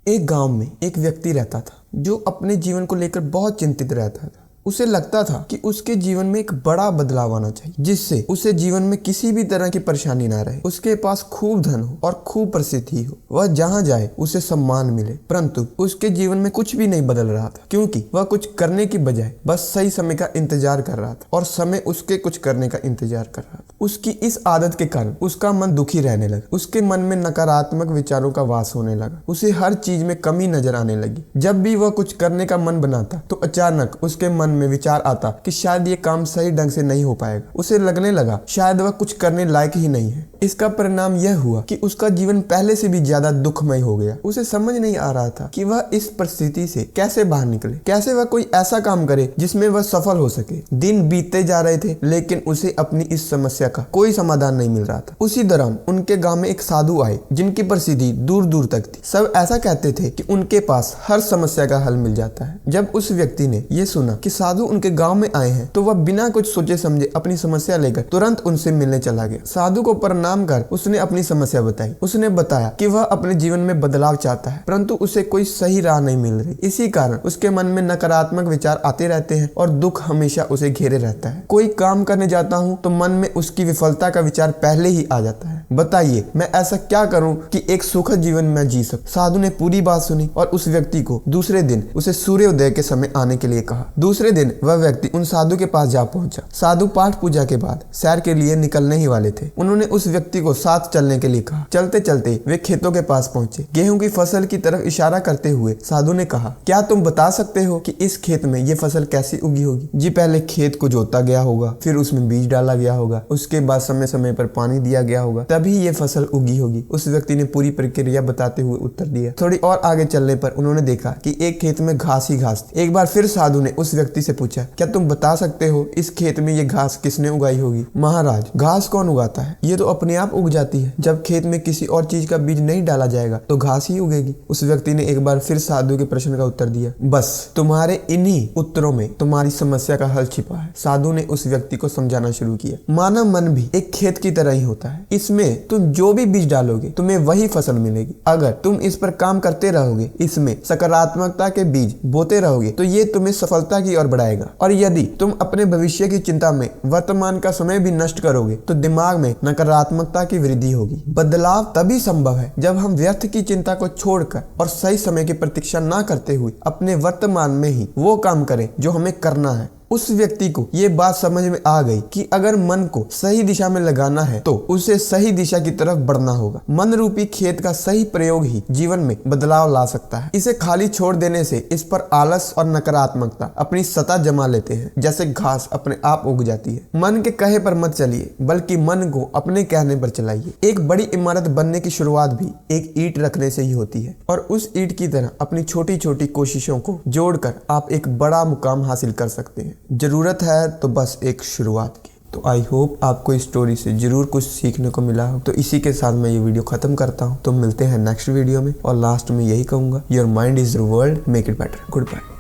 एक गांव में एक व्यक्ति रहता था जो अपने जीवन को लेकर बहुत चिंतित रहता था। उसे लगता था कि उसके जीवन में एक बड़ा बदलाव आना चाहिए, जिससे उसे जीवन में किसी भी तरह की परेशानी ना रहे, उसके पास खूब धन हो और खूब प्रसिद्धि हो, वह जहाँ जाए उसे सम्मान मिले। परंतु उसके जीवन में कुछ भी नहीं बदल रहा था, क्योंकि वह कुछ करने की बजाय बस सही समय का इंतजार कर रहा था और समय उसके कुछ करने का इंतजार कर रहा था। उसकी इस आदत के कारण उसका मन दुखी रहने लगा। उसके मन में नकारात्मक विचारों का वास होने लगा। उसे हर चीज में कमी नजर आने लगी। जब भी वह कुछ करने का मन बनाता तो अचानक उसके मन में विचार आता कि शायद ये काम सही ढंग से नहीं हो पाएगा। उसे लगने लगा शायद वह कुछ करने लायक ही नहीं है। इसका परिणाम यह हुआ कि उसका जीवन पहले से भी ज्यादा दुखमय हो गया। उसे समझ नहीं आ रहा था कि वह इस परिस्थिति से कैसे बाहर निकले, कैसे वह कोई ऐसा काम करे जिसमें वह सफल हो सके। दिन बीतते जा रहे थे, लेकिन उसे अपनी इस समस्या का कोई समाधान नहीं मिल रहा था। उसी दौरान उनके गांव में एक साधु आए जिनकी प्रसिद्धि दूर दूर तक थी। सब ऐसा कहते थे कि उनके पास हर समस्या का हल मिल जाता है। जब उस व्यक्ति ने यह सुना कि साधु उनके गांव में आए हैं तो वह बिना कुछ सोचे समझे अपनी समस्या लेकर तुरंत उनसे मिलने चला गया। साधु को प्रणाम कर उसने अपनी समस्या बताई। उसने बताया कि वह अपने जीवन में बदलाव चाहता है, परंतु उसे कोई सही राह नहीं मिल रही। इसी कारण उसके मन में नकारात्मक विचार आते रहते हैं और दुख हमेशा उसे घेरे रहता है। कोई काम करने जाता हूँ तो मन में उसकी विफलता का विचार पहले ही आ जाता है। बताइए मैं ऐसा क्या करूँ कि एक सुखद जीवन में जी सकूं। साधु ने पूरी बात सुनी और उस व्यक्ति को दूसरे दिन उसे सूर्योदय के समय आने के लिए कहा। दूसरे दिन वह व्यक्ति उन साधु के पास जा पहुंचा। साधु पाठ पूजा के बाद सैर के लिए निकलने ही वाले थे। उन्होंने उस व्यक्ति को साथ चलने के लिए कहा। चलते चलते वे खेतों के पास पहुंचे। गेहूं की फसल की तरफ इशारा करते हुए साधु ने कहा, क्या तुम बता सकते हो कि इस खेत में ये फसल कैसी उगी होगी? जी पहले खेत को जोता गया होगा, फिर उसमें बीज डाला गया होगा, उसके बाद समय समय पर पानी दिया गया होगा, तभी ये फसल उगी होगी। उस व्यक्ति ने पूरी प्रक्रिया बताते हुए उत्तर दिया। थोड़ी और आगे चलने पर उन्होंने देखा कि एक खेत में घास ही घास थी। एक बार फिर साधु ने उस व्यक्ति से पूछा, क्या तुम बता सकते हो इस खेत में ये घास किसने उगाई होगी? महाराज, घास कौन उगाता है? ये तो अपने आप उग जाती है। जब खेत में किसी और चीज का बीज नहीं डाला जाएगा तो घास ही उगेगी। उस व्यक्ति ने एक बार फिर साधु के प्रश्न का उत्तर दिया। बस तुम्हारे इन्हीं उत्तरों में तुम्हारी समस्या का हल छिपा है। साधु ने उस व्यक्ति को समझाना शुरू किया। मानव मन भी एक खेत की तरह ही होता है। इसमें तुम जो भी बीज डालोगे तुम्हें वही फसल मिलेगी। अगर तुम इस पर काम करते रहोगे, इसमें सकारात्मकता के बीज बोते रहोगे तो ये तुम्हें सफलता की ओर बढ़ाएगा। और यदि तुम अपने भविष्य की चिंता में वर्तमान का समय भी नष्ट करोगे तो दिमाग में नकारात्मकता की वृद्धि होगी। बदलाव तभी संभव है जब हम व्यर्थ की चिंता को छोड़कर और सही समय की प्रतीक्षा न करते हुए अपने वर्तमान में ही वो काम करें जो हमें करना है। उस व्यक्ति को ये बात समझ में आ गई कि अगर मन को सही दिशा में लगाना है तो उसे सही दिशा की तरफ बढ़ना होगा। मन रूपी खेत का सही प्रयोग ही जीवन में बदलाव ला सकता है। इसे खाली छोड़ देने से इस पर आलस और नकारात्मकता अपनी सत्ता जमा लेते हैं। जैसे घास अपने आप उग जाती है। मन के कहे पर मत चलिए, बल्कि मन को अपने कहने पर चलाइए। एक बड़ी इमारत बनने की शुरुआत भी एक ईंट रखने से ही होती है, और उस ईंट की तरह अपनी छोटी छोटी कोशिशों को जोड़कर आप एक बड़ा मुकाम हासिल कर सकते हैं। जरूरत है तो बस एक शुरुआत की। तो आई होप आपको इस स्टोरी से जरूर कुछ सीखने को मिला हो। तो इसी के साथ मैं ये वीडियो खत्म करता हूँ। तो मिलते हैं नेक्स्ट वीडियो में, और लास्ट में यही कहूंगा, your mind is your world, make it better. Good bye.